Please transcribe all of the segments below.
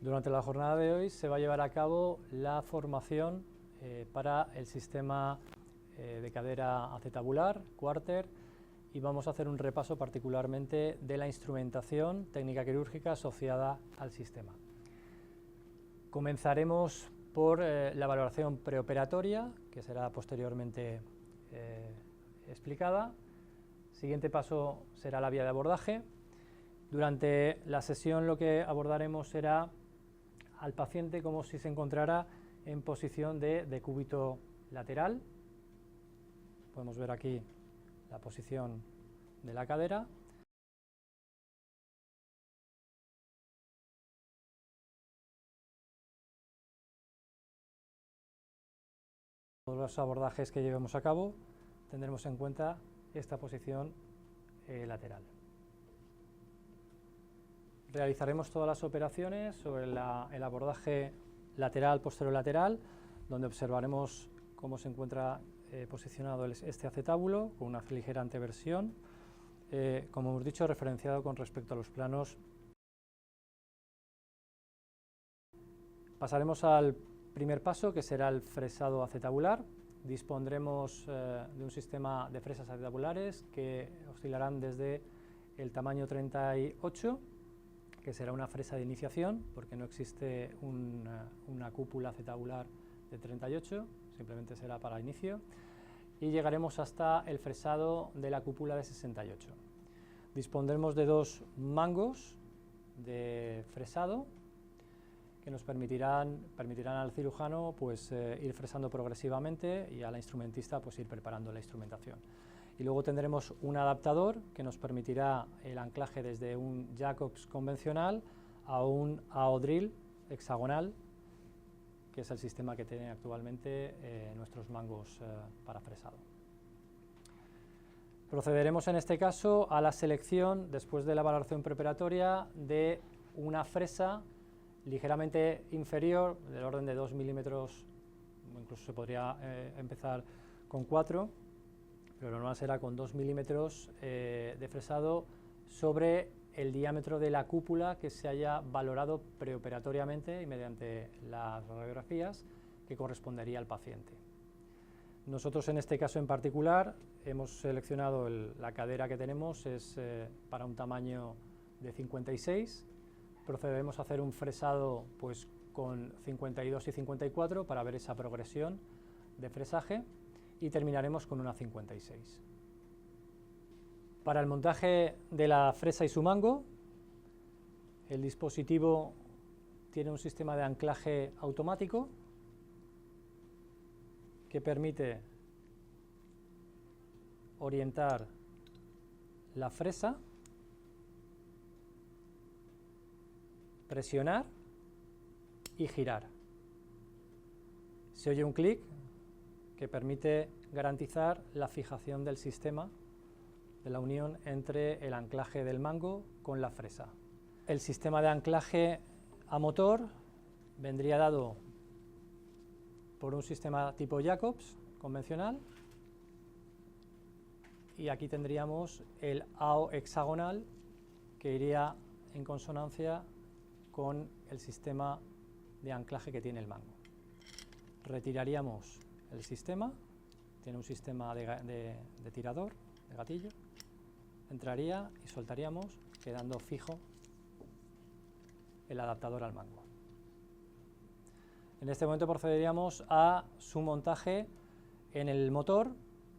Durante la jornada de hoy se va a llevar a cabo la formación para el sistema de cadera acetabular, Quarter, y vamos a hacer un repaso particularmente de la instrumentación técnica quirúrgica asociada al sistema. Comenzaremos por la valoración preoperatoria, que será posteriormente explicada. Siguiente paso será la vía de abordaje. Durante la sesión lo que abordaremos será al paciente como si se encontrara en posición de decúbito lateral. Podemos ver aquí la posición de la cadera. Todos los abordajes que llevemos a cabo tendremos en cuenta esta posición lateral. Realizaremos todas las operaciones sobre el abordaje lateral, posterolateral, donde observaremos cómo se encuentra posicionado este acetábulo con una ligera anteversión, como hemos dicho, referenciado con respecto a los planos. Pasaremos al primer paso, que será el fresado acetabular. Dispondremos de un sistema de fresas acetabulares que oscilarán desde el tamaño 38, que será una fresa de iniciación, porque no existe una cúpula acetabular de 38, simplemente será para inicio, y llegaremos hasta el fresado de la cúpula de 68. Dispondremos de dos mangos de fresado que nos permitirán al cirujano pues, ir fresando progresivamente y a la instrumentista pues, ir preparando la instrumentación. Y luego tendremos un adaptador que nos permitirá el anclaje desde un Jacobs convencional a un AO drill hexagonal, que es el sistema que tienen actualmente nuestros mangos para fresado. Procederemos en este caso a la selección, después de la valoración preparatoria, de una fresa ligeramente inferior, del orden de 2 milímetros, incluso se podría empezar con 4, pero lo normal será con 2 milímetros de fresado sobre el diámetro de la cúpula que se haya valorado preoperatoriamente y mediante las radiografías que correspondería al paciente. Nosotros en este caso en particular hemos seleccionado la cadera que tenemos, es para un tamaño de 56, procederemos a hacer un fresado pues, con 52 y 54 para ver esa progresión de fresaje y terminaremos con una 56. Para el montaje de la fresa y su mango, el dispositivo tiene un sistema de anclaje automático que permite orientar la fresa, presionar y girar. Se oye un clic que permite garantizar la fijación del sistema, de la unión entre el anclaje del mango con la fresa. El sistema de anclaje a motor vendría dado por un sistema tipo Jacobs convencional y aquí tendríamos el AO hexagonal que iría en consonancia con el sistema de anclaje que tiene el mango. Retiraríamos el sistema, tiene un sistema de tirador, de gatillo, entraría y soltaríamos quedando fijo el adaptador al mango. En este momento procederíamos a su montaje en el motor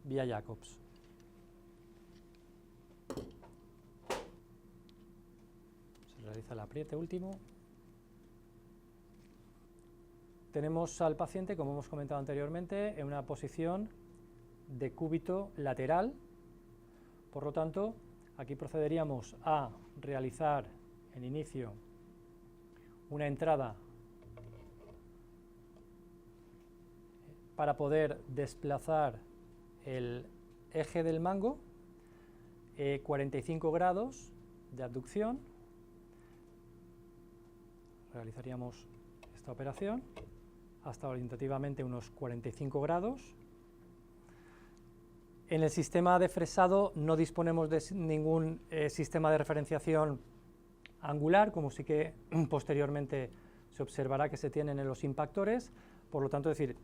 vía Jacobs. Se realiza el apriete último. Tenemos al paciente, como hemos comentado anteriormente, en una posición de cúbito lateral. Por lo tanto, aquí procederíamos a realizar en inicio una entrada para poder desplazar el eje del mango, 45 grados de abducción. Realizaríamos esta operación hasta orientativamente unos 45 grados. En el sistema de fresado no disponemos de ningún sistema de referenciación angular, como sí que posteriormente se observará que se tienen en los impactores, por lo tanto, es decir,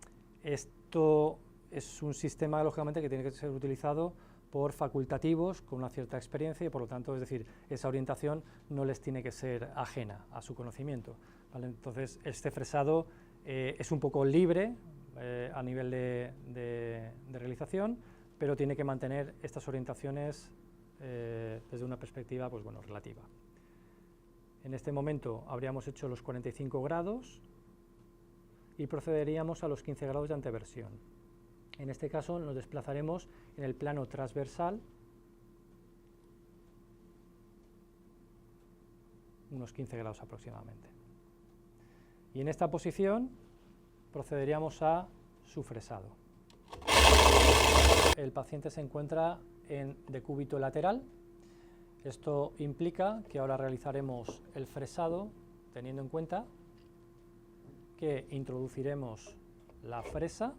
esto es un sistema, lógicamente, que tiene que ser utilizado por facultativos con una cierta experiencia y, por lo tanto, es decir, esa orientación no les tiene que ser ajena a su conocimiento, ¿vale? Entonces, este fresado es un poco libre a nivel de realización, pero tiene que mantener estas orientaciones desde una perspectiva, pues bueno, relativa. En este momento habríamos hecho los 45 grados y procederíamos a los 15 grados de anteversión. En este caso nos desplazaremos en el plano transversal unos 15 grados aproximadamente. Y en esta posición procederíamos a su fresado. El paciente se encuentra en decúbito lateral. Esto implica que ahora realizaremos el fresado teniendo en cuenta que introduciremos la fresa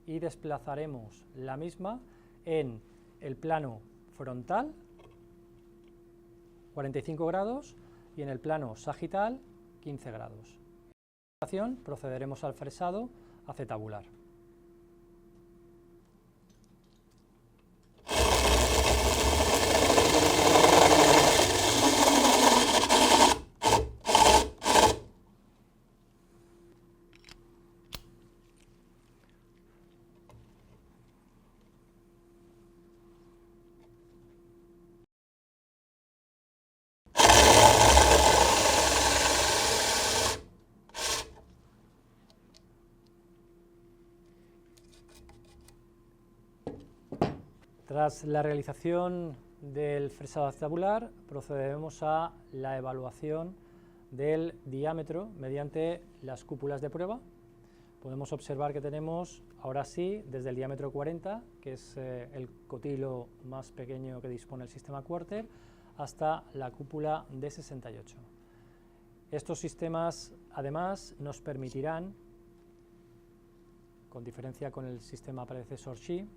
y desplazaremos la misma en el plano frontal, 45 grados, y en el plano sagital, 15 grados. A continuación procederemos al fresado acetabular. Tras la realización del fresado acetabular, procederemos a la evaluación del diámetro mediante las cúpulas de prueba. Podemos observar que tenemos, ahora sí, desde el diámetro 40, que es el cotilo más pequeño que dispone el sistema Quarter, hasta la cúpula de 68. Estos sistemas, además, nos permitirán, con diferencia con el sistema predecesor Xi,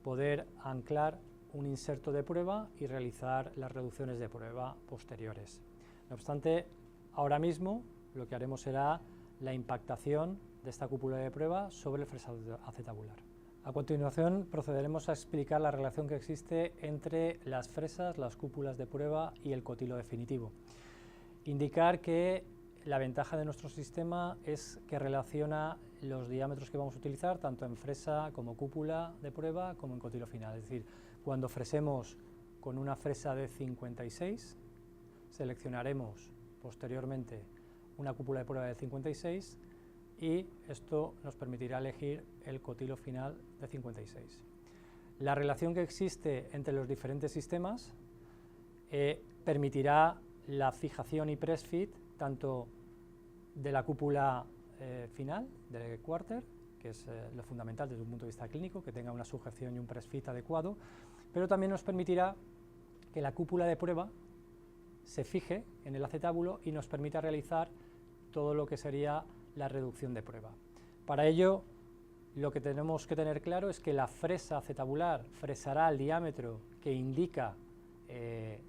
poder anclar un inserto de prueba y realizar las reducciones de prueba posteriores. No obstante, ahora mismo lo que haremos será la impactación de esta cúpula de prueba sobre el fresado acetabular. A continuación procederemos a explicar la relación que existe entre las fresas, las cúpulas de prueba y el cotilo definitivo. Indicar que la ventaja de nuestro sistema es que relaciona los diámetros que vamos a utilizar tanto en fresa como cúpula de prueba como en cotilo final. Es decir, cuando fresemos con una fresa de 56, seleccionaremos posteriormente una cúpula de prueba de 56 y esto nos permitirá elegir el cotilo final de 56. La relación que existe entre los diferentes sistemas permitirá la fijación y press fit tanto de la cúpula final del Quarter, que es lo fundamental desde un punto de vista clínico, que tenga una sujeción y un press fit adecuado, pero también nos permitirá que la cúpula de prueba se fije en el acetábulo y nos permita realizar todo lo que sería la reducción de prueba. Para ello, lo que tenemos que tener claro es que la fresa acetabular fresará al diámetro que indica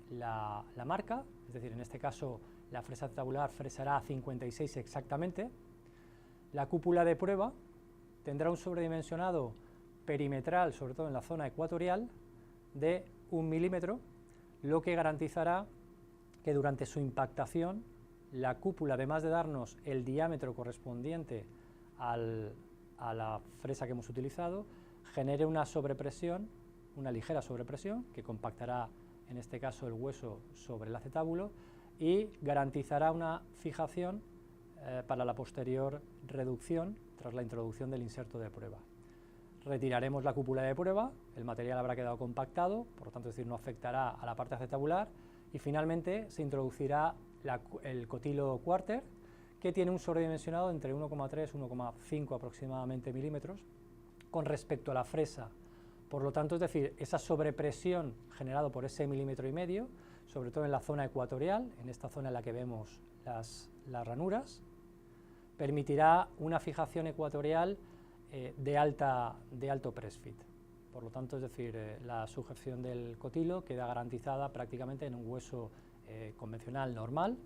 la marca, es decir, en este caso la fresa acetabular fresará a 56 exactamente. La cúpula de prueba tendrá un sobredimensionado perimetral, sobre todo en la zona ecuatorial, de 1 milímetro, lo que garantizará que durante su impactación la cúpula, además de darnos el diámetro correspondiente a la fresa que hemos utilizado, genere una sobrepresión, una ligera sobrepresión, que compactará en este caso el hueso sobre el acetábulo y garantizará una fijación para la posterior reducción tras la introducción del inserto de prueba. Retiraremos la cúpula de prueba, el material habrá quedado compactado, por lo tanto, es decir, no afectará a la parte acetabular y finalmente se introducirá el cotilo Quarter, que tiene un sobredimensionado entre 1,3 y 1,5 aproximadamente milímetros con respecto a la fresa. Por lo tanto, es decir, esa sobrepresión generada por ese milímetro y medio, sobre todo en la zona ecuatorial, en esta zona en la que vemos las ranuras, permitirá una fijación ecuatorial de alto press fit. Por lo tanto, es decir, la sujeción del cotilo queda garantizada prácticamente en un hueso convencional normal,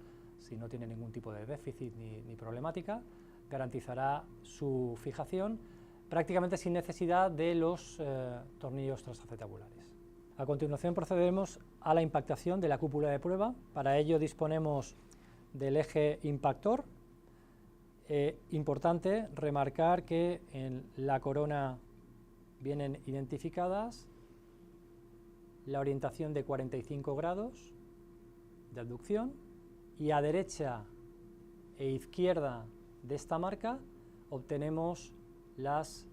si no tiene ningún tipo de déficit ni problemática, garantizará su fijación prácticamente sin necesidad de los tornillos transacetabulares. A continuación procederemos a la impactación de la cúpula de prueba. Para ello disponemos del eje impactor. Importante remarcar que en la corona vienen identificadas la orientación de 45 grados de abducción y a derecha e izquierda de esta marca obtenemos las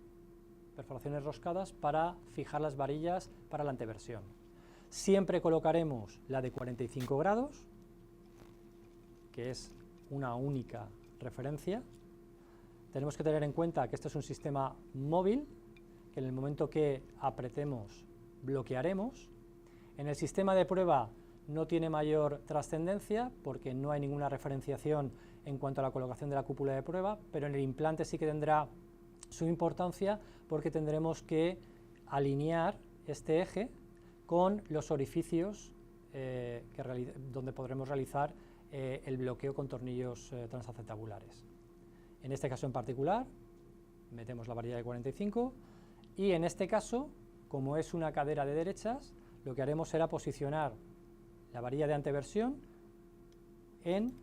perforaciones roscadas para fijar las varillas para la anteversión. Siempre colocaremos la de 45 grados, que es una única referencia. Tenemos que tener en cuenta que este es un sistema móvil, que en el momento que apretemos bloquearemos. En el sistema de prueba no tiene mayor trascendencia porque no hay ninguna referenciación en cuanto a la colocación de la cúpula de prueba, pero en el implante sí que tendrá su importancia porque tendremos que alinear este eje con los orificios donde podremos realizar el bloqueo con tornillos transacetabulares. En este caso en particular, metemos la varilla de 45 y en este caso, como es una cadera de derechas, lo que haremos será posicionar la varilla de anteversión en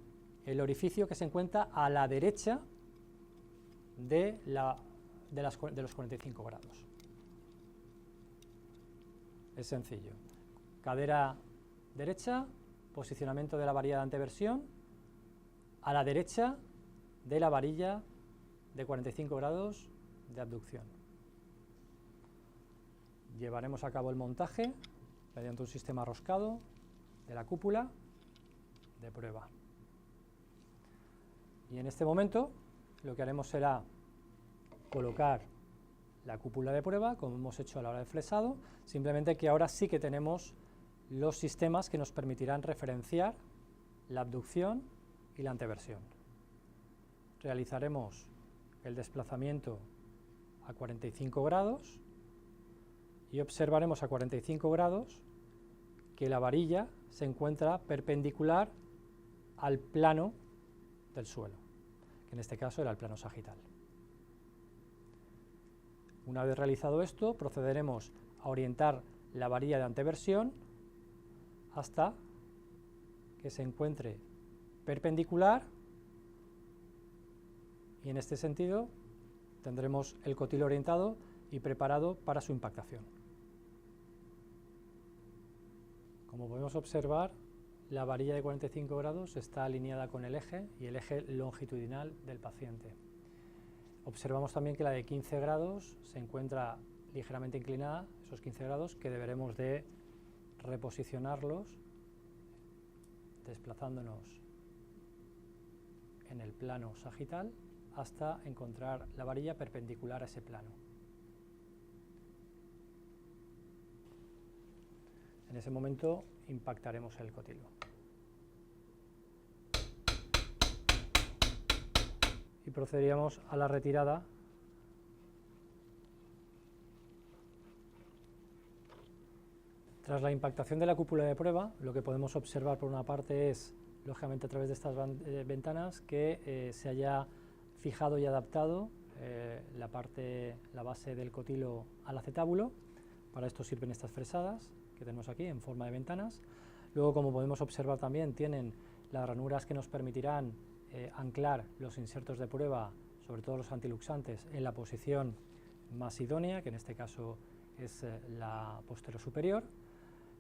el orificio que se encuentra a la derecha de los 45 grados. Es sencillo. Cadera derecha, posicionamiento de la varilla de anteversión a la derecha de la varilla de 45 grados de abducción. Llevaremos a cabo el montaje mediante un sistema roscado de la cúpula de prueba. Y en este momento lo que haremos será colocar la cúpula de prueba, como hemos hecho a la hora del flexado, simplemente que ahora sí que tenemos los sistemas que nos permitirán referenciar la abducción y la anteversión. Realizaremos el desplazamiento a 45 grados y observaremos a 45 grados que la varilla se encuentra perpendicular al plano del suelo, que en este caso era el plano sagital. Una vez realizado esto, procederemos a orientar la varilla de anteversión hasta que se encuentre perpendicular y en este sentido tendremos el cotil orientado y preparado para su impactación. Como podemos observar, la varilla de 45 grados está alineada con el eje y el eje longitudinal del paciente. Observamos también que la de 15 grados se encuentra ligeramente inclinada, esos 15 grados que deberemos de reposicionarlos desplazándonos en el plano sagital hasta encontrar la varilla perpendicular a ese plano. En ese momento impactaremos el cotilo. Y procederíamos a la retirada Tras la impactación de la cúpula de prueba, lo que podemos observar por una parte es, lógicamente a través de estas ventanas, que se haya fijado y adaptado la base del cotilo al acetábulo. Para esto sirven estas fresadas que tenemos aquí en forma de ventanas. Luego, como podemos observar también, tienen las ranuras que nos permitirán anclar los insertos de prueba, sobre todo los antiluxantes, en la posición más idónea, que en este caso es la posterior superior.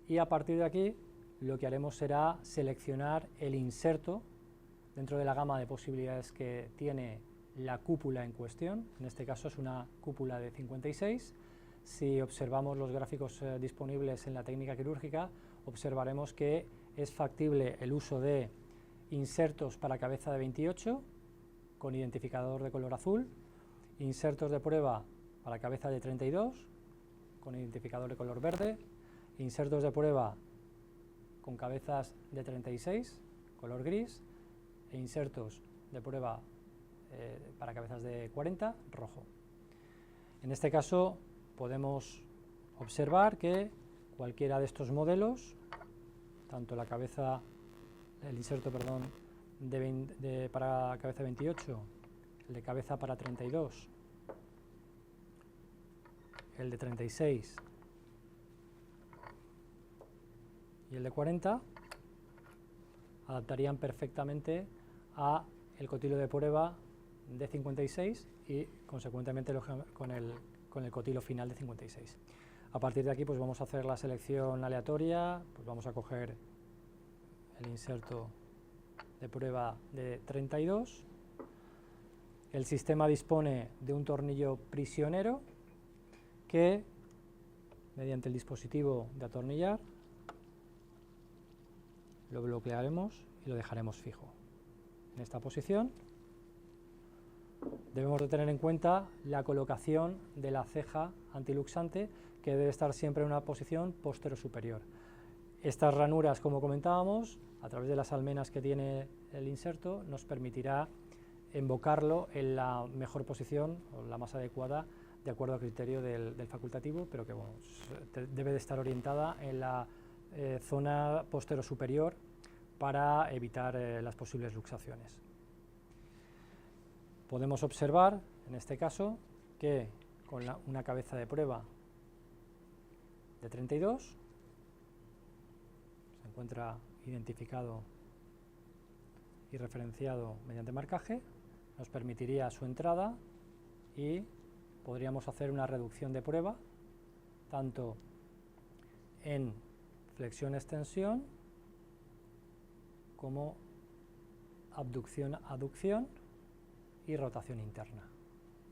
Y a partir de aquí lo que haremos será seleccionar el inserto dentro de la gama de posibilidades que tiene la cúpula en cuestión. En este caso es una cúpula de 56. Si observamos los gráficos disponibles en la técnica quirúrgica, observaremos que es factible el uso de insertos para cabeza de 28 con identificador de color azul, insertos de prueba para cabeza de 32 con identificador de color verde, insertos de prueba con cabezas de 36, color gris, e insertos de prueba para cabezas de 40, rojo. En este caso podemos observar que cualquiera de estos modelos, tanto el inserto para cabeza 28, el de cabeza para 32, el de 36 y el de 40 adaptarían perfectamente a el cotilo de prueba de 56 y consecuentemente con el cotilo final de 56. A partir de aquí pues vamos a hacer la selección aleatoria, pues vamos a coger el inserto de prueba de 32. El sistema dispone de un tornillo prisionero que, mediante el dispositivo de atornillar, lo bloquearemos y lo dejaremos fijo. En esta posición debemos de tener en cuenta la colocación de la ceja antiluxante, que debe estar siempre en una posición posterior-superior. Estas ranuras, como comentábamos, a través de las almenas que tiene el inserto, nos permitirá embocarlo en la mejor posición o la más adecuada de acuerdo al criterio del facultativo, pero que bueno, debe de estar orientada en la zona posterior-superior para evitar las posibles luxaciones. Podemos observar, en este caso, que con una cabeza de prueba de 32 se encuentra identificado y referenciado mediante marcaje, nos permitiría su entrada y podríamos hacer una reducción de prueba tanto en flexión-extensión como abducción-aducción y rotación interna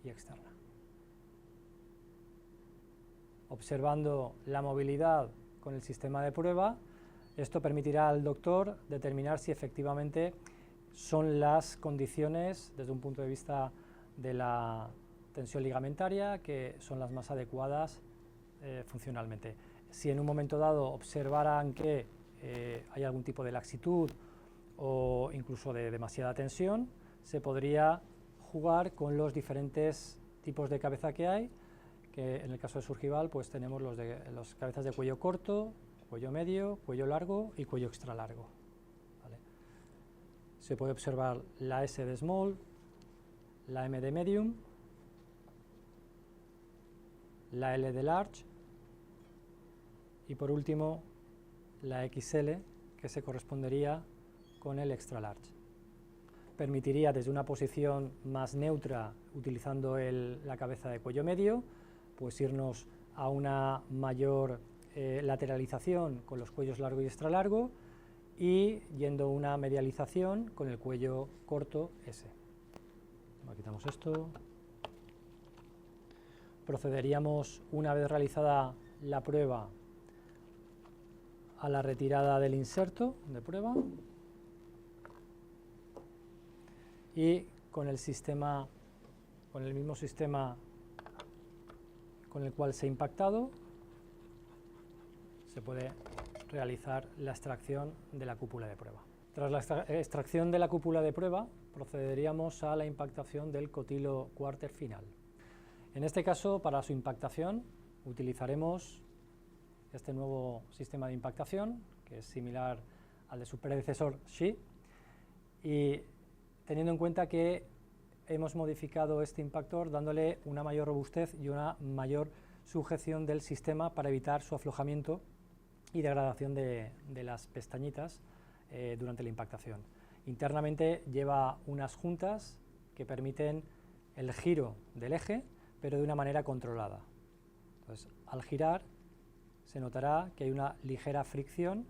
y externa. Observando la movilidad con el sistema de prueba, esto permitirá al doctor determinar si efectivamente son las condiciones, desde un punto de vista de la tensión ligamentaria, que son las más adecuadas funcionalmente. Si en un momento dado observaran que hay algún tipo de laxitud o incluso de demasiada tensión, se podría jugar con los diferentes tipos de cabeza que hay, que en el caso de Surgival pues tenemos las cabezas de cuello corto, cuello medio, cuello largo y cuello extra largo. ¿Vale? Se puede observar la S de small, la M de medium, la L de large y por último la XL, que se correspondería con el extra large. Permitiría desde una posición más neutra, utilizando la cabeza de cuello medio, pues irnos a una mayor lateralización con los cuellos largo y extra largo y yendo a una medialización con el cuello corto S. Quitamos esto. Procederíamos, una vez realizada la prueba, a la retirada del inserto de prueba y con el mismo sistema con el cual se ha impactado, se puede realizar la extracción de la cúpula de prueba. Tras la extracción de la cúpula de prueba, procederíamos a la impactación del cotilo quarter final. En este caso, para su impactación, utilizaremos este nuevo sistema de impactación, que es similar al de su predecesor SHI, y teniendo en cuenta que hemos modificado este impactor dándole una mayor robustez y una mayor sujeción del sistema para evitar su aflojamiento y degradación de las pestañitas durante la impactación. Internamente lleva unas juntas que permiten el giro del eje, pero de una manera controlada. Entonces, al girar se notará que hay una ligera fricción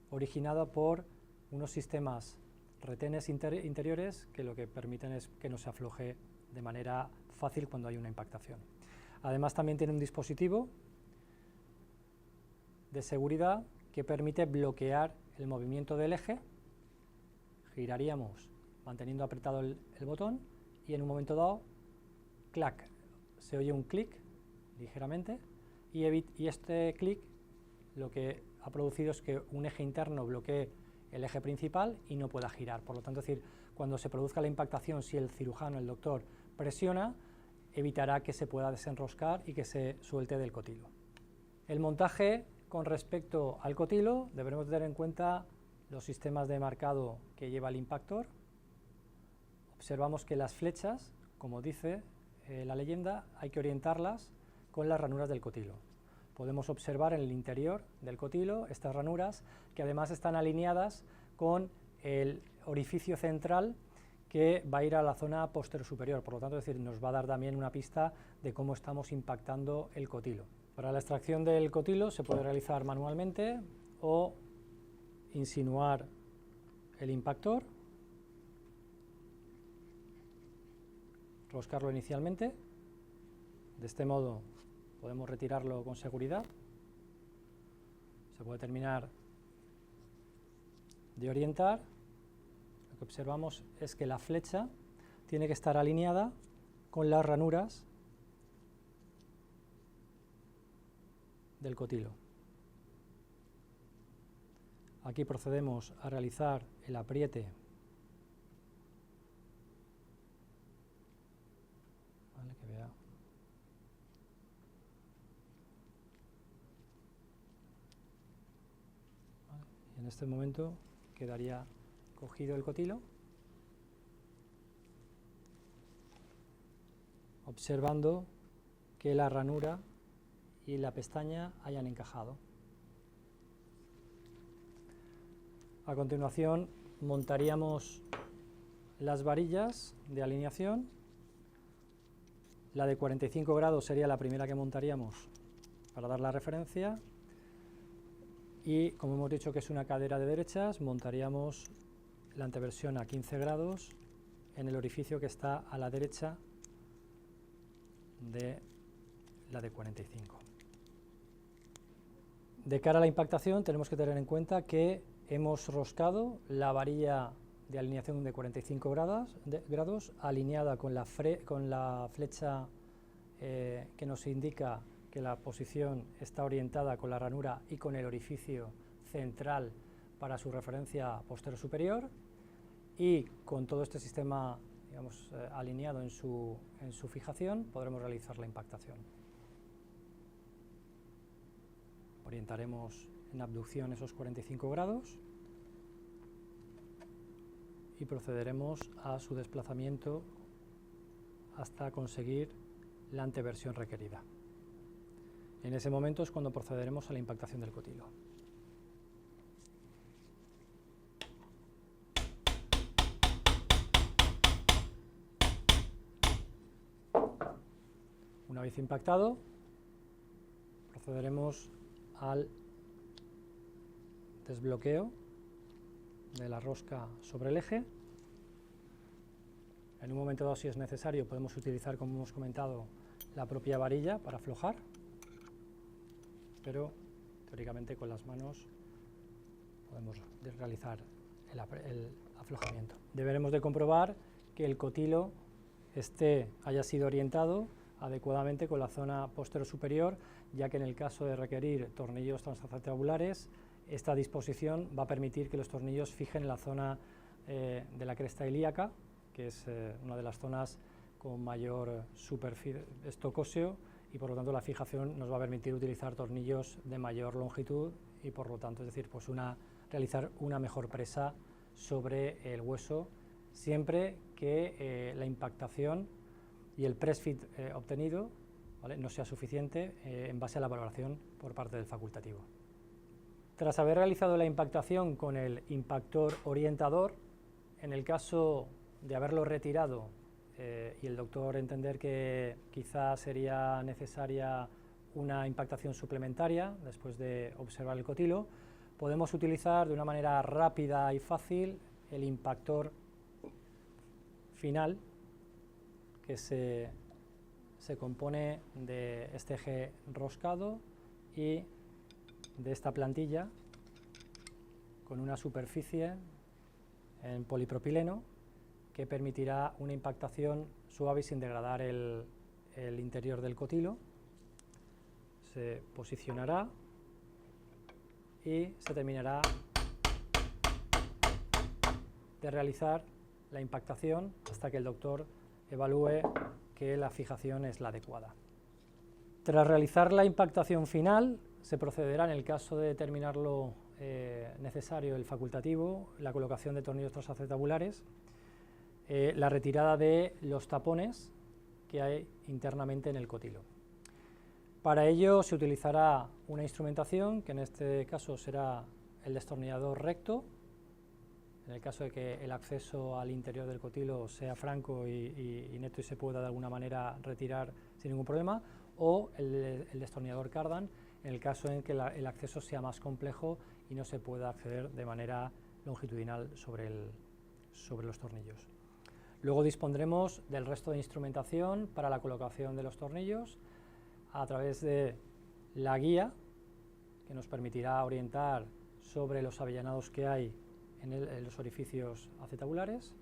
originada por unos sistemas retenes interiores que lo que permiten es que no se afloje de manera fácil cuando hay una impactación. Además también tiene un dispositivo de seguridad que permite bloquear el movimiento del eje. Giraríamos manteniendo apretado el botón y en un momento dado, clac, se oye un clic ligeramente y este clic lo que ha producido es que un eje interno bloquee el eje principal y no pueda girar. Por lo tanto, es decir, cuando se produzca la impactación, si el cirujano, el doctor, presiona, evitará que se pueda desenroscar y que se suelte del cotilo. El montaje con respecto al cotilo, deberemos tener en cuenta los sistemas de marcado que lleva el impactor, observamos que las flechas, como dice la leyenda, hay que orientarlas con las ranuras del cotilo. Podemos observar en el interior del cotilo estas ranuras, que además están alineadas con el orificio central que va a ir a la zona posterior-superior, por lo tanto, es decir, nos va a dar también una pista de cómo estamos impactando el cotilo. Para la extracción del cotilo se puede realizar manualmente o insinuar el impactor, roscarlo inicialmente, de este modo podemos retirarlo con seguridad, se puede terminar de orientar. Lo que observamos es que la flecha tiene que estar alineada con las ranuras del cotilo. Aquí procedemos a realizar el apriete que vea. Y en este momento quedaría cogido el cotilo, observando que la ranura y la pestaña hayan encajado. A continuación montaríamos las varillas de alineación. La de 45 grados sería la primera que montaríamos para dar la referencia, y como hemos dicho que es una cadera de derechas, montaríamos la anteversión a 15 grados en el orificio que está a la derecha de la de 45. De cara a la impactación tenemos que tener en cuenta que hemos roscado la varilla de alineación de 45 grados alineada con la flecha que nos indica que la posición está orientada con la ranura y con el orificio central para su referencia posterior-superior, y con todo este sistema, digamos, alineado en su fijación, podremos realizar la impactación. Orientaremos en abducción esos 45 grados y procederemos a su desplazamiento hasta conseguir la anteversión requerida. En ese momento es cuando procederemos a la impactación del cotilo. Una vez impactado, procederemos al desbloqueo de la rosca sobre el eje. En un momento dado, si es necesario, podemos utilizar, como hemos comentado, la propia varilla para aflojar, pero teóricamente con las manos podemos realizar el aflojamiento. Deberemos de comprobar que el cotilo haya sido orientado adecuadamente con la zona posterior-superior, ya que en el caso de requerir tornillos transacettabulares, esta disposición va a permitir que los tornillos fijen en la zona de la cresta ilíaca, que es una de las zonas con mayor superficie stock óseo, y por lo tanto la fijación nos va a permitir utilizar tornillos de mayor longitud y por lo tanto, es decir, pues realizar una mejor presa sobre el hueso, siempre que la impactación y el press fit obtenido, ¿vale?, no sea suficiente en base a la valoración por parte del facultativo. Tras haber realizado la impactación con el impactor orientador, en el caso de haberlo retirado y el doctor entender que quizá sería necesaria una impactación suplementaria después de observar el cotilo, podemos utilizar de una manera rápida y fácil el impactor final, que se compone de este eje roscado y de esta plantilla con una superficie en polipropileno que permitirá una impactación suave y sin degradar el interior del cotilo. Se posicionará y se terminará de realizar la impactación hasta que el doctor evalúe que la fijación es la adecuada. Tras realizar la impactación final, se procederá, en el caso de determinarlo necesario el facultativo, la colocación de tornillos transacettabulares la retirada de los tapones que hay internamente en el cotilo. Para ello se utilizará una instrumentación que en este caso será el destornillador recto, en el caso de que el acceso al interior del cotilo sea franco y neto y se pueda de alguna manera retirar sin ningún problema, o el destornillador cardan en el caso en que el acceso sea más complejo y no se pueda acceder de manera longitudinal sobre los tornillos. Luego dispondremos del resto de instrumentación para la colocación de los tornillos a través de la guía, que nos permitirá orientar sobre los avellanados que hay en los orificios acetabulares.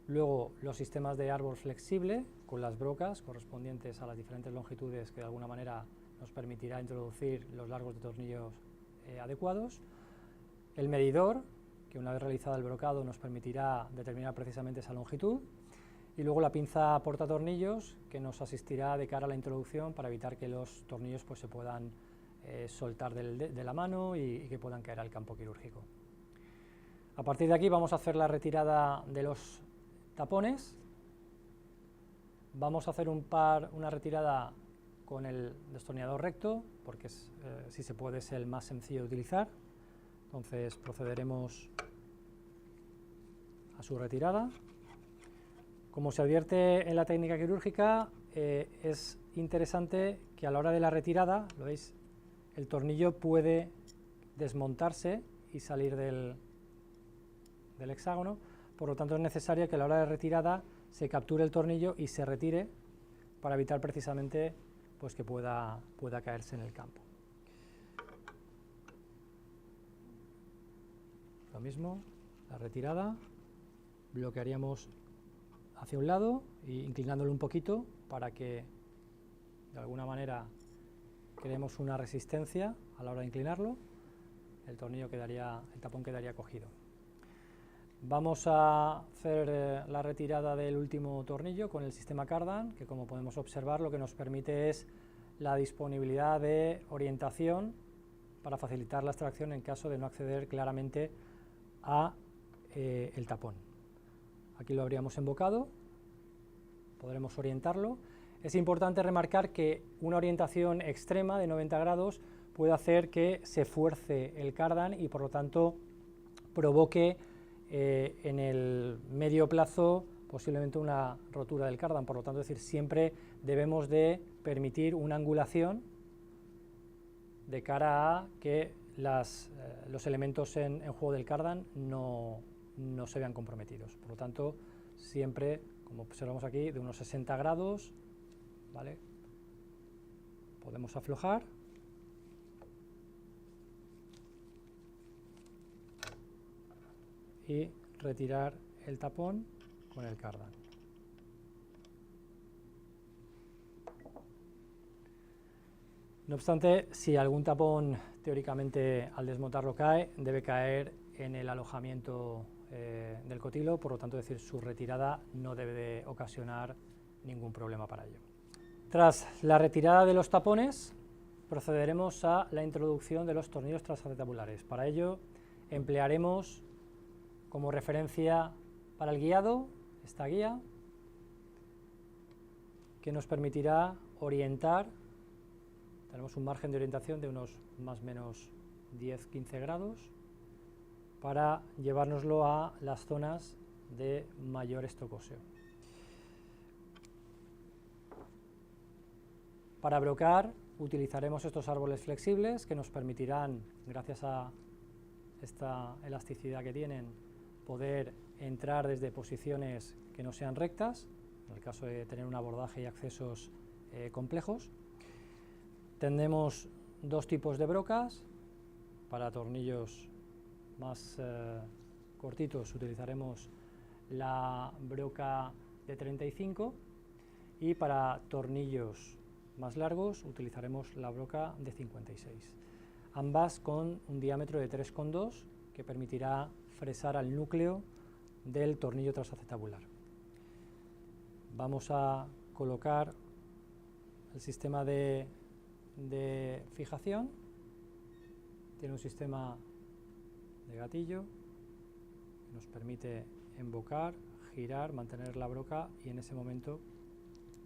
Luego los sistemas de árbol flexible con las brocas correspondientes a las diferentes longitudes que de alguna manera nos permitirá introducir los largos de tornillos adecuados. El medidor, que una vez realizado el brocado nos permitirá determinar precisamente esa longitud. Y luego la pinza portatornillos, que nos asistirá de cara a la introducción para evitar que los tornillos pues, se puedan soltar de la mano y que puedan caer al campo quirúrgico. A partir de aquí vamos a hacer la retirada de los tapones. Vamos a hacer una retirada con el destornillador recto, porque si se puede es el más sencillo de utilizar. Entonces procederemos a su retirada. Como se advierte en la técnica quirúrgica, es interesante que a la hora de la retirada, lo veis, el tornillo puede desmontarse y salir del hexágono, por lo tanto es necesario que a la hora de retirada se capture el tornillo y se retire para evitar precisamente pues, que pueda caerse en el campo. Lo mismo, la retirada, bloquearíamos hacia un lado e inclinándolo un poquito para que de alguna manera creemos una resistencia a la hora de inclinarlo, el tapón quedaría cogido. Vamos a hacer la retirada del último tornillo con el sistema cardan, que como podemos observar lo que nos permite es la disponibilidad de orientación para facilitar la extracción en caso de no acceder claramente a el tapón. Aquí lo habríamos embocado, podremos orientarlo. Es importante remarcar que una orientación extrema de 90 grados puede hacer que se fuerce el cardan y por lo tanto provoque en el medio plazo posiblemente una rotura del cardan. Por lo tanto, es decir, siempre debemos de permitir una angulación de cara a que los elementos en juego del cardan no se vean comprometidos. Por lo tanto, siempre, como observamos aquí, de unos 60 grados, ¿vale? Podemos aflojar y retirar el tapón con el cardan. No obstante, si algún tapón teóricamente al desmontarlo cae, debe caer en el alojamiento del cotilo, por lo tanto, es decir, su retirada no debe de ocasionar ningún problema para ello. Tras la retirada de los tapones, procederemos a la introducción de los tornillos transacetabulares. Para ello, emplearemos como referencia para el guiado esta guía, que nos permitirá orientar. Tenemos un margen de orientación de unos más o menos 10-15 grados para llevárnoslo a las zonas de mayor stock óseo. Para brocar utilizaremos estos árboles flexibles que nos permitirán, gracias a esta elasticidad que tienen, poder entrar desde posiciones que no sean rectas, en el caso de tener un abordaje y accesos complejos. Tendremos dos tipos de brocas. Para tornillos más cortitos utilizaremos la broca de 35 y para tornillos más largos utilizaremos la broca de 56, ambas con un diámetro de 3,2 que permitirá fresar al núcleo del tornillo transacetabular. Vamos a colocar el sistema de fijación. Tiene un sistema de gatillo que nos permite embocar, girar, mantener la broca y en ese momento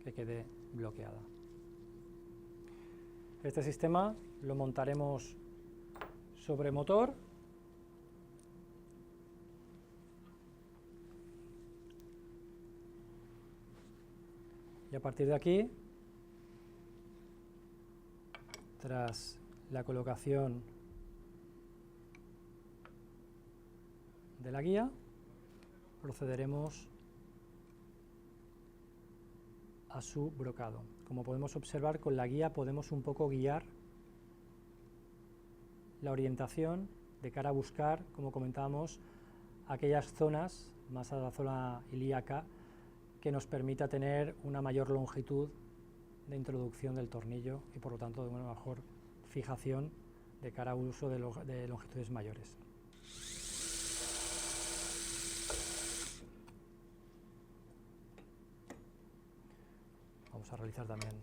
que quede bloqueada. Este sistema lo montaremos sobre motor. Y a partir de aquí, tras la colocación de la guía, procederemos a su brocado. Como podemos observar, con la guía podemos un poco guiar la orientación de cara a buscar, como comentábamos, aquellas zonas, más a la zona ilíaca, que nos permita tener una mayor longitud de introducción del tornillo y por lo tanto de una mejor fijación de cara al uso de longitudes mayores. Vamos a realizar también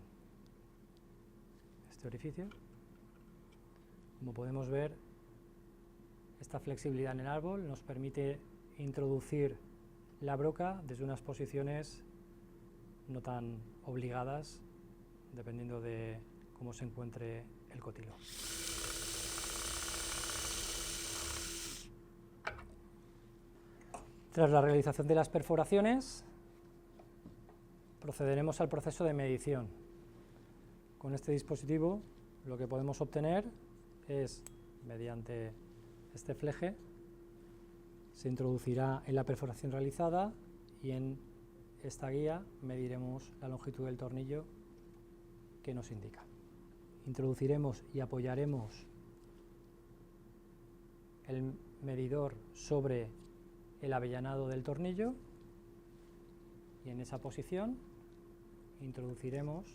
este orificio. Como podemos ver, esta flexibilidad en el árbol nos permite introducir la broca desde unas posiciones no tan obligadas, dependiendo de cómo se encuentre el cotilo. Tras la realización de las perforaciones, procederemos al proceso de medición. Con este dispositivo lo que podemos obtener es, mediante este fleje, se introducirá en la perforación realizada y en esta guía mediremos la longitud del tornillo que nos indica. Introduciremos y apoyaremos el medidor sobre el avellanado del tornillo y en esa posición introduciremos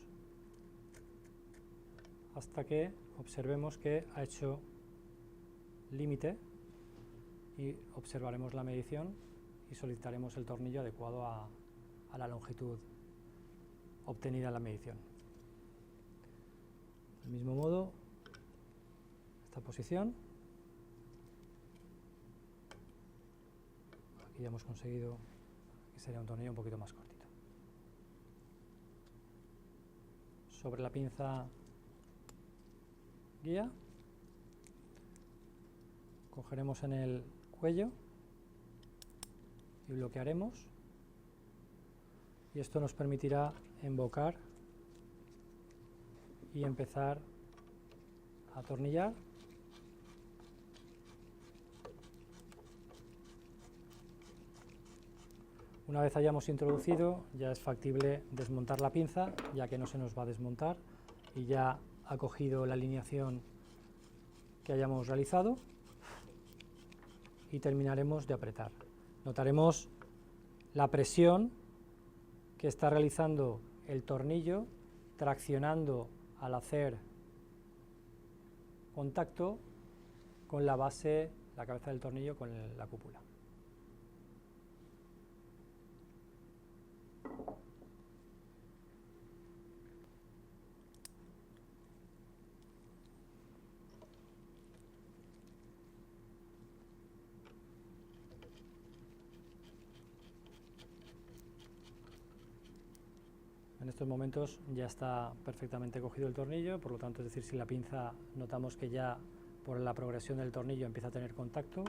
hasta que observemos que ha hecho límite y observaremos la medición y solicitaremos el tornillo adecuado a la longitud obtenida en la medición. Del mismo modo, esta posición, aquí ya hemos conseguido que sería un tornillo un poquito más cortito. Sobre la pinza guía, cogeremos en el cuello y bloquearemos, y esto nos permitirá embocar y empezar a atornillar. Una vez hayamos introducido, ya es factible desmontar la pinza, ya que no se nos va a desmontar y ya ha cogido la alineación que hayamos realizado, y terminaremos de apretar. Notaremos la presión que está realizando el tornillo, traccionando al hacer contacto con la base, la cabeza del tornillo con la cúpula. En estos momentos ya está perfectamente cogido el tornillo, por lo tanto, es decir, si la pinza notamos que ya por la progresión del tornillo empieza a tener contacto,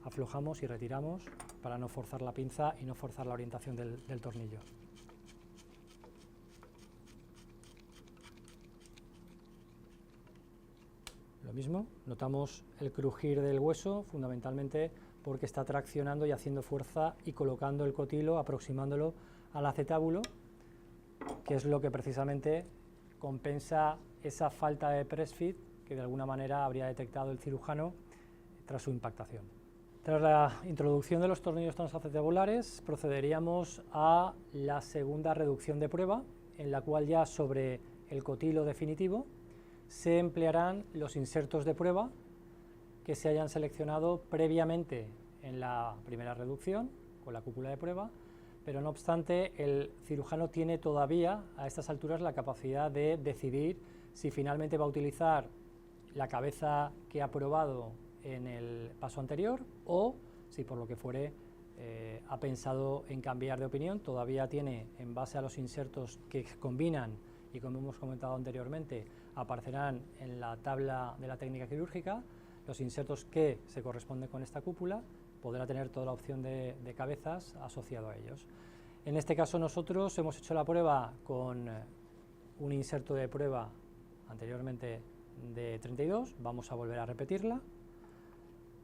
aflojamos y retiramos para no forzar la pinza y no forzar la orientación del tornillo. Lo mismo, notamos el crujir del hueso, fundamentalmente porque está traccionando y haciendo fuerza y colocando el cotilo, aproximándolo al acetábulo, que es lo que precisamente compensa esa falta de press fit que de alguna manera habría detectado el cirujano tras su impactación. Tras la introducción de los tornillos transacetabulares, procederíamos a la segunda reducción de prueba, en la cual ya sobre el cotilo definitivo se emplearán los insertos de prueba que se hayan seleccionado previamente en la primera reducción con la cúpula de prueba, pero no obstante el cirujano tiene todavía a estas alturas la capacidad de decidir si finalmente va a utilizar la cabeza que ha probado en el paso anterior o si por lo que fuere ha pensado en cambiar de opinión, todavía tiene, en base a los insertos que combinan y como hemos comentado anteriormente, aparecerán en la tabla de la técnica quirúrgica, los insertos que se corresponden con esta cúpula, podrá tener toda la opción de cabezas asociado a ellos. En este caso nosotros hemos hecho la prueba con un inserto de prueba anteriormente de 32, vamos a volver a repetirla.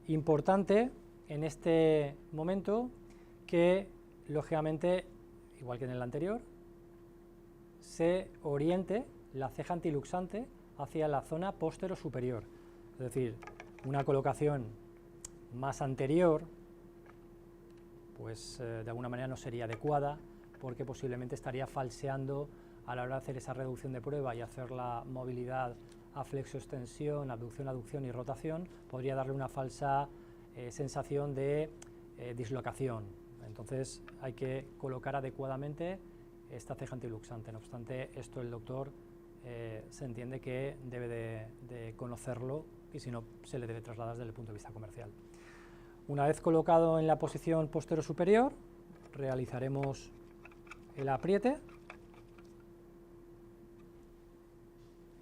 Importante en este momento que, lógicamente, igual que en el anterior, se oriente la ceja antiluxante hacia la zona póstero superior, es decir, una colocación más anterior, pues de alguna manera no sería adecuada, porque posiblemente estaría falseando a la hora de hacer esa reducción de prueba y hacer la movilidad a flexo-extensión, abducción, aducción y rotación, podría darle una falsa sensación de dislocación. Entonces hay que colocar adecuadamente esta ceja antiluxante. No obstante, esto el doctor se entiende que debe de conocerlo y si no se le debe trasladar desde el punto de vista comercial. Una vez colocado en la posición postero superior, realizaremos el apriete.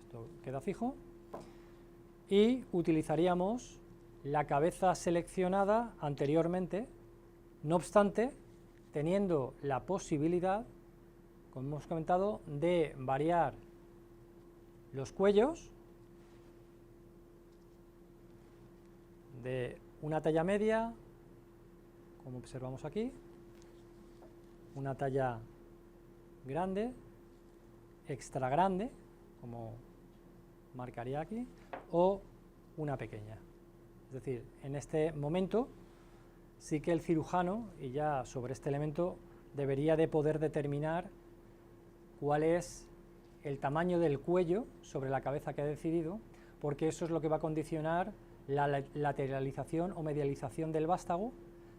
Esto queda fijo. Y utilizaríamos la cabeza seleccionada anteriormente, no obstante, teniendo la posibilidad, como hemos comentado, de variar los cuellos de una talla media, como observamos aquí, una talla grande, extra grande, como marcaría aquí, o una pequeña. Es decir, en este momento sí que el cirujano, y ya sobre este elemento, debería de poder determinar cuál es el tamaño del cuello sobre la cabeza que ha decidido, porque eso es lo que va a condicionar la lateralización o medialización del vástago,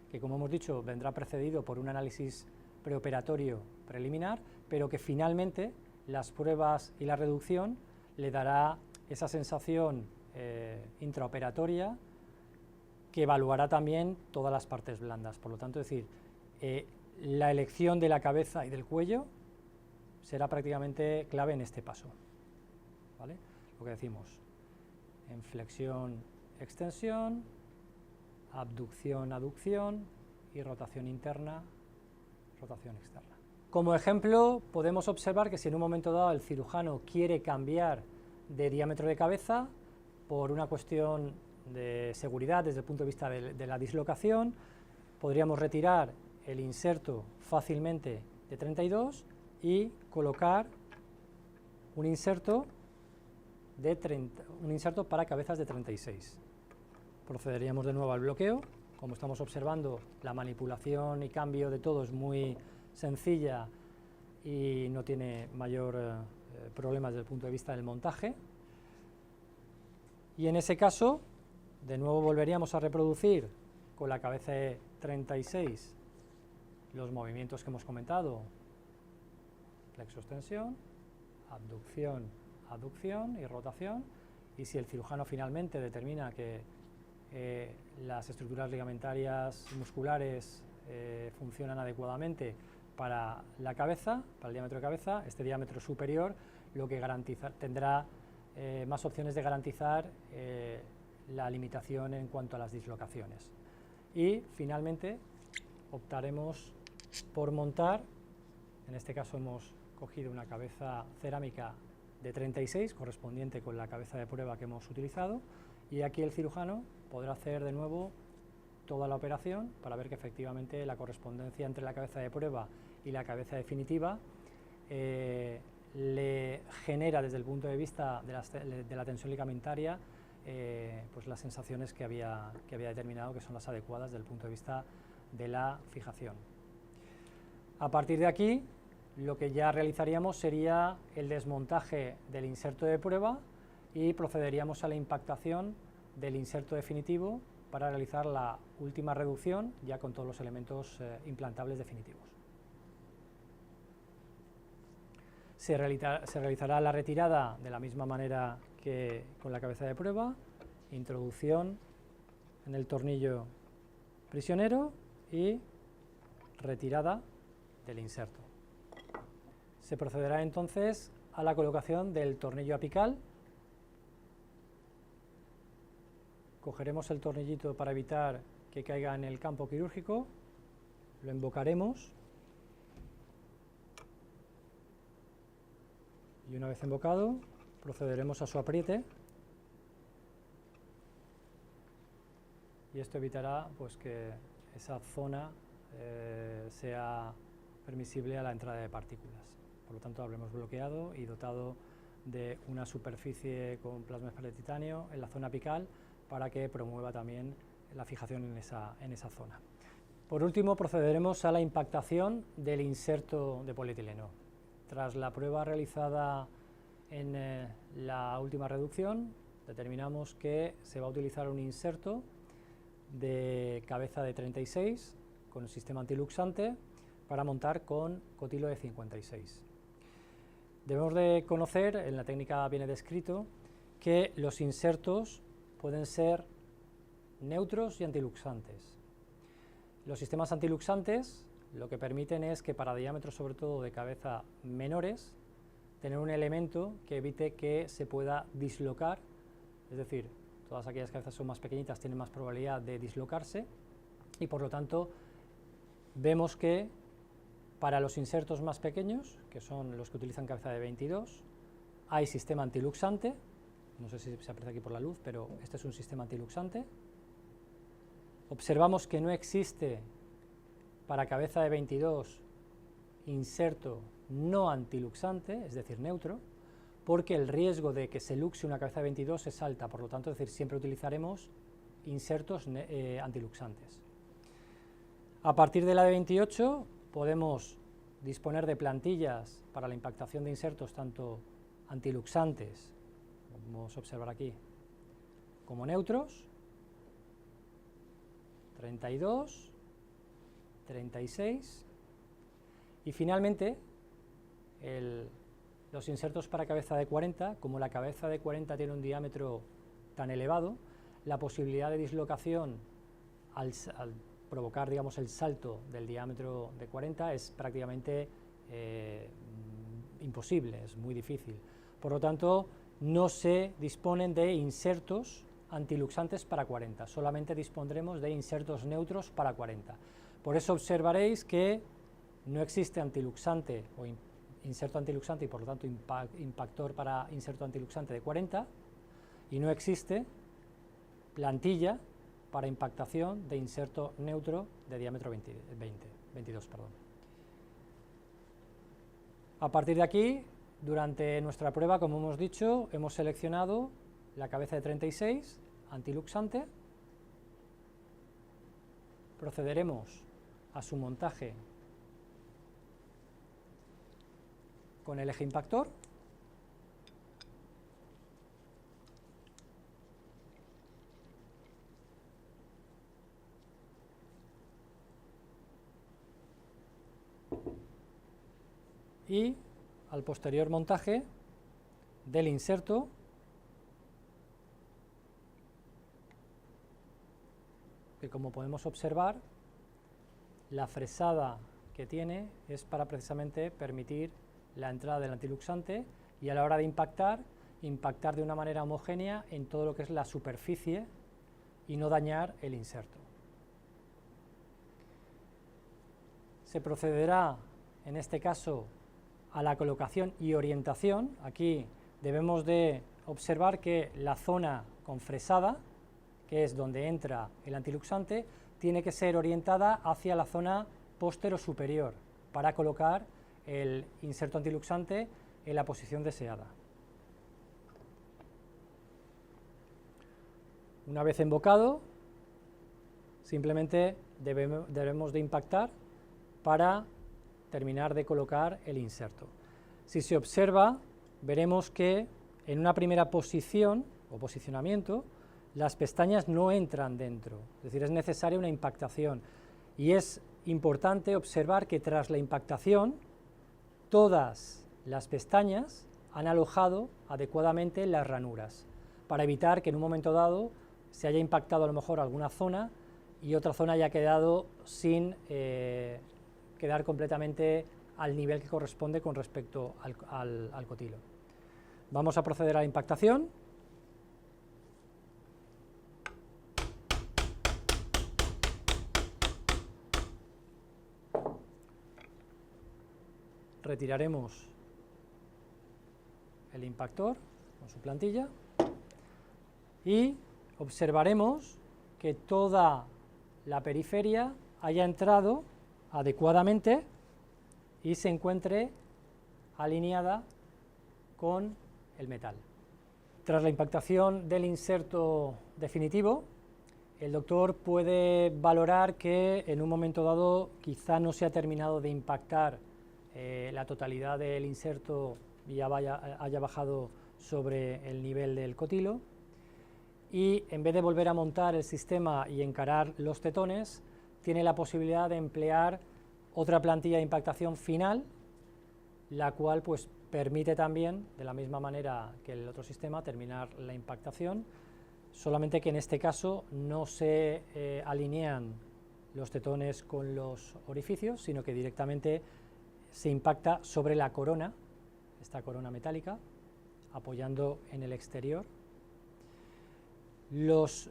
que como hemos dicho vendrá precedido por un análisis preoperatorio preliminar, pero que finalmente las pruebas y la reducción le dará esa sensación intraoperatoria que evaluará también todas las partes blandas. Por lo tanto, es decir, la elección de la cabeza y del cuello será prácticamente clave en este paso, ¿vale? Lo que decimos, en flexión, extensión, abducción, aducción y rotación interna, rotación externa. Como ejemplo, podemos observar que si en un momento dado el cirujano quiere cambiar de diámetro de cabeza por una cuestión de seguridad desde el punto de vista de la dislocación, podríamos retirar el inserto fácilmente de 32 y colocar un inserto para cabezas de 36. Procederíamos de nuevo al bloqueo. Como estamos observando, la manipulación y cambio de todo es muy sencilla y no tiene mayor problemas desde el punto de vista del montaje. Y en ese caso, de nuevo volveríamos a reproducir con la cabeza de 36 los movimientos que hemos comentado: flexo-extensión, abducción, aducción y rotación. Y si el cirujano finalmente determina que las estructuras ligamentarias musculares funcionan adecuadamente para la cabeza, para el diámetro de cabeza, este diámetro superior lo que tendrá más opciones de garantizar la limitación en cuanto a las dislocaciones. Y finalmente optaremos por montar, en este caso hemos cogido una cabeza cerámica de 36 correspondiente con la cabeza de prueba que hemos utilizado, y aquí el cirujano podrá hacer de nuevo toda la operación para ver que efectivamente la correspondencia entre la cabeza de prueba y la cabeza definitiva le genera desde el punto de vista de la tensión ligamentaria pues las sensaciones que había determinado que son las adecuadas desde el punto de vista de la fijación. A partir de aquí, lo que ya realizaríamos sería el desmontaje del inserto de prueba y procederíamos a la impactación del inserto definitivo para realizar la última reducción ya con todos los elementos implantables definitivos. Se realizará la retirada de la misma manera que con la cabeza de prueba, introducción en el tornillo prisionero y retirada del inserto. Se procederá entonces a la colocación del tornillo apical. Cogeremos el tornillito para evitar que caiga en el campo quirúrgico, lo invocaremos y una vez invocado procederemos a su apriete y esto evitará pues, que esa zona sea permisible a la entrada de partículas. Por lo tanto, habremos bloqueado y dotado de una superficie con plasma de titanio en la zona apical para que promueva también la fijación en esa zona. Por último, procederemos a la impactación del inserto de polietileno. Tras la prueba realizada en la última reducción, determinamos que se va a utilizar un inserto de cabeza de 36 con el sistema antiluxante para montar con cotilo de 56. Debemos de conocer, en la técnica viene descrito, que los insertos pueden ser neutros y antiluxantes. Los sistemas antiluxantes lo que permiten es que para diámetros sobre todo de cabeza menores, tener un elemento que evite que se pueda dislocar, es decir, todas aquellas cabezas son más pequeñitas, tienen más probabilidad de dislocarse y por lo tanto vemos que para los insertos más pequeños, que son los que utilizan cabeza de 22, hay sistema antiluxante, no sé si se aprecia aquí por la luz, pero este es un sistema antiluxante. Observamos que no existe para cabeza de 22 inserto no antiluxante, es decir, neutro, porque el riesgo de que se luxe una cabeza de 22 es alta, por lo tanto, es decir, siempre utilizaremos insertos antiluxantes. A partir de la de 28 podemos disponer de plantillas para la impactación de insertos tanto antiluxantes, como podemos observar aquí, como neutros, 32, 36 y finalmente los insertos para cabeza de 40, como la cabeza de 40 tiene un diámetro tan elevado, la posibilidad de dislocación al provocar, digamos, el salto del diámetro de 40 es prácticamente imposible, es muy difícil. Por lo tanto, no se disponen de insertos antiluxantes para 40, solamente dispondremos de insertos neutros para 40. Por eso observaréis que no existe antiluxante o inserto antiluxante y por lo tanto impactor para inserto antiluxante de 40 y no existe plantilla para impactación de inserto neutro de diámetro 22. A partir de aquí, durante nuestra prueba, como hemos dicho, hemos seleccionado la cabeza de 36 antiluxante, procederemos a su montaje con el eje impactor. Y al posterior montaje del inserto que, como podemos observar, la fresada que tiene es para precisamente permitir la entrada del antiluxante y a la hora de impactar de una manera homogénea en todo lo que es la superficie y no dañar el inserto. Se procederá en este caso a la colocación y orientación. Aquí debemos de observar que la zona con fresada, que es donde entra el antiluxante, tiene que ser orientada hacia la zona póstero superior para colocar el inserto antiluxante en la posición deseada. Una vez embocado, simplemente debemos de impactar para terminar de colocar el inserto. Si se observa, veremos que en una primera posición o posicionamiento las pestañas no entran dentro, es decir, es necesaria una impactación y es importante observar que tras la impactación todas las pestañas han alojado adecuadamente las ranuras para evitar que en un momento dado se haya impactado a lo mejor alguna zona y otra zona haya quedado sin quedar completamente al nivel que corresponde con respecto al cotilo. Vamos a proceder a la impactación. Retiraremos el impactor con su plantilla y observaremos que toda la periferia haya entrado adecuadamente y se encuentre alineada con el metal. Tras la impactación del inserto definitivo, el doctor puede valorar que en un momento dado quizá no se ha terminado de impactar la totalidad del inserto y ya haya bajado sobre el nivel del cotilo, y en vez de volver a montar el sistema y encarar los tetones, tiene la posibilidad de emplear otra plantilla de impactación final, la cual pues permite también, de la misma manera que el otro sistema, terminar la impactación, solamente que en este caso no se alinean los tetones con los orificios, sino que directamente se impacta sobre la corona, esta corona metálica, apoyando en el exterior. Los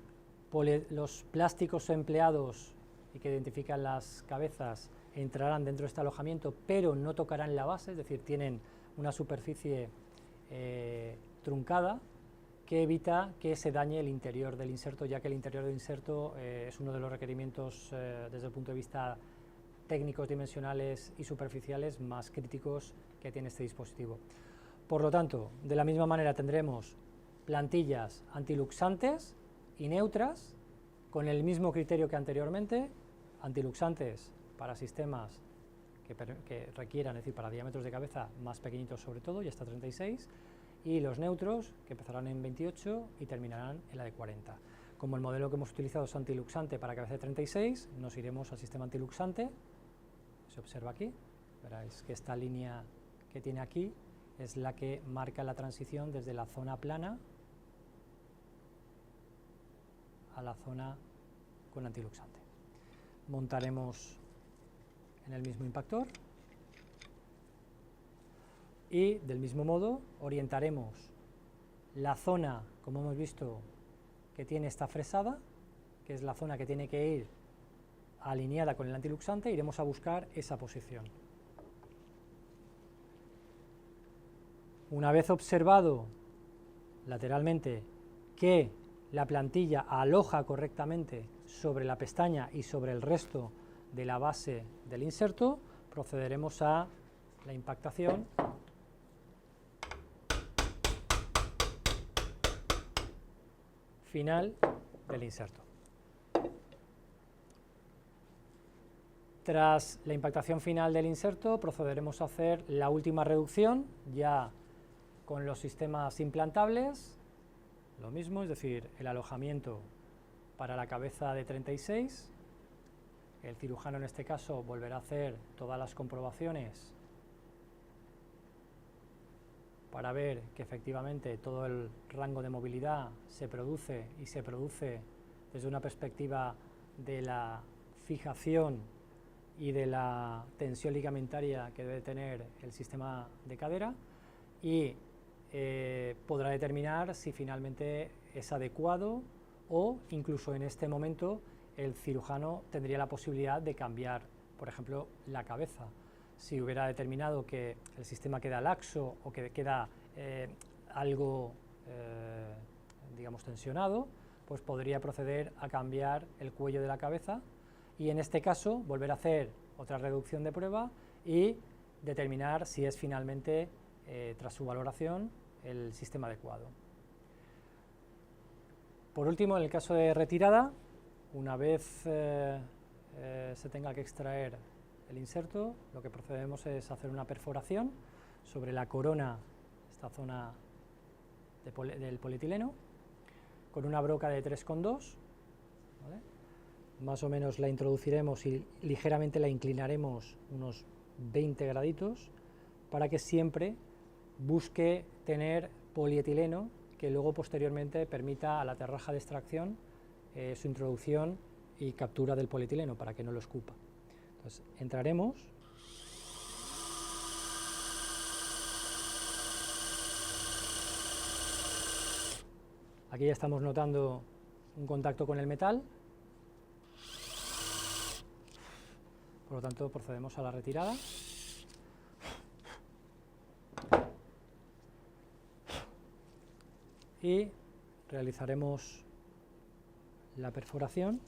plásticos empleados y que identifican las cabezas entrarán dentro de este alojamiento, pero no tocarán la base, es decir, tienen una superficie truncada que evita que se dañe el interior del inserto, ya que el interior del inserto es uno de los requerimientos desde el punto de vista técnicos, dimensionales y superficiales más críticos que tiene este dispositivo. Por lo tanto, de la misma manera tendremos plantillas antiluxantes y neutras con el mismo criterio que anteriormente, antiluxantes para sistemas que requieran, es decir, para diámetros de cabeza más pequeñitos sobre todo, y hasta 36, y los neutros que empezarán en 28 y terminarán en la de 40. Como el modelo que hemos utilizado es antiluxante para cabeza de 36, nos iremos al sistema antiluxante. Se observa aquí, veréis que esta línea que tiene aquí es la que marca la transición desde la zona plana a la zona con antiluxante. Montaremos en el mismo impactor y del mismo modo orientaremos la zona, como hemos visto, que tiene esta fresada, que es la zona que tiene que ir alineada con el antiluxante, iremos a buscar esa posición. Una vez observado lateralmente que la plantilla aloja correctamente sobre la pestaña y sobre el resto de la base del inserto, procederemos a la impactación final del inserto. Tras la impactación final del inserto, procederemos a hacer la última reducción, ya con los sistemas implantables, lo mismo, es decir, el alojamiento para la cabeza de 36, el cirujano en este caso volverá a hacer todas las comprobaciones para ver que efectivamente todo el rango de movilidad se produce y se produce desde una perspectiva de la fijación y de la tensión ligamentaria que debe tener el sistema de cadera, y podrá determinar si finalmente es adecuado o incluso en este momento el cirujano tendría la posibilidad de cambiar, por ejemplo, la cabeza. Si hubiera determinado que el sistema queda laxo o que queda algo, digamos, tensionado, pues podría proceder a cambiar el cuello de la cabeza y en este caso volver a hacer otra reducción de prueba y determinar si es finalmente, tras su valoración, el sistema adecuado. Por último, en el caso de retirada, una vez se tenga que extraer el inserto, lo que procedemos es hacer una perforación sobre la corona, esta zona del polietileno, con una broca de 3,2, ¿vale? Más o menos la introduciremos y ligeramente la inclinaremos unos 20 graditos para que siempre busque tener polietileno que luego posteriormente permita a la aterraja de extracción su introducción y captura del polietileno para que no lo escupa. Entonces entraremos Aquí ya estamos notando un contacto con el metal, por lo tanto procedemos a la retirada. Y realizaremos la perforación.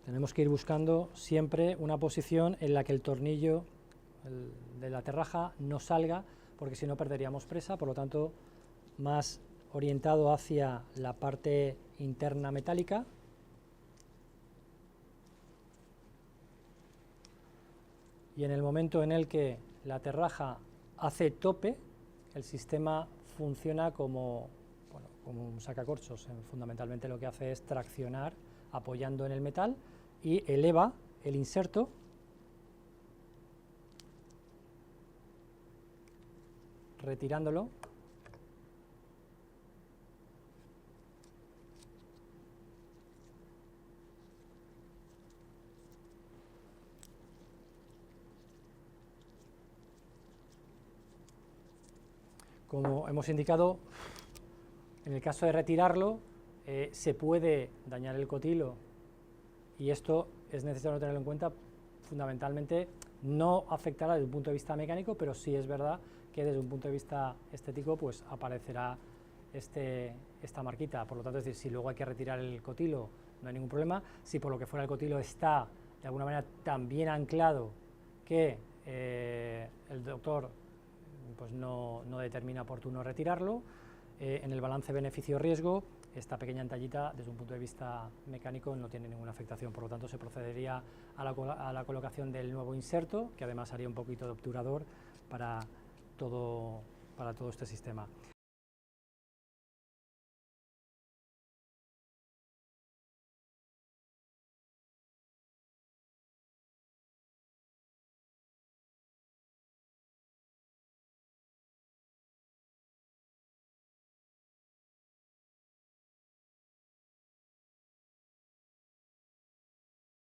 Tenemos que ir buscando siempre una posición en la que el tornillo de la aterraja no salga, porque si no perderíamos presa, por lo tanto más orientado hacia la parte interna metálica. Y en el momento en el que la aterraja hace tope, el sistema funciona como un sacacorchos. Fundamentalmente lo que hace es traccionar apoyando en el metal y eleva el inserto retirándolo . Como hemos indicado, en el caso de retirarlo, se puede dañar el cotilo y esto es necesario tenerlo en cuenta. Fundamentalmente no afectará desde un punto de vista mecánico, pero sí es verdad que desde un punto de vista estético pues aparecerá esta marquita. Por lo tanto, es decir, si luego hay que retirar el cotilo no hay ningún problema. Si por lo que fuera el cotilo está de alguna manera tan bien anclado que el doctor pues no determina oportuno retirarlo, en el balance beneficio-riesgo esta pequeña entallita desde un punto de vista mecánico no tiene ninguna afectación, por lo tanto se procedería a la colocación del nuevo inserto, que además haría un poquito de obturador para todo este sistema.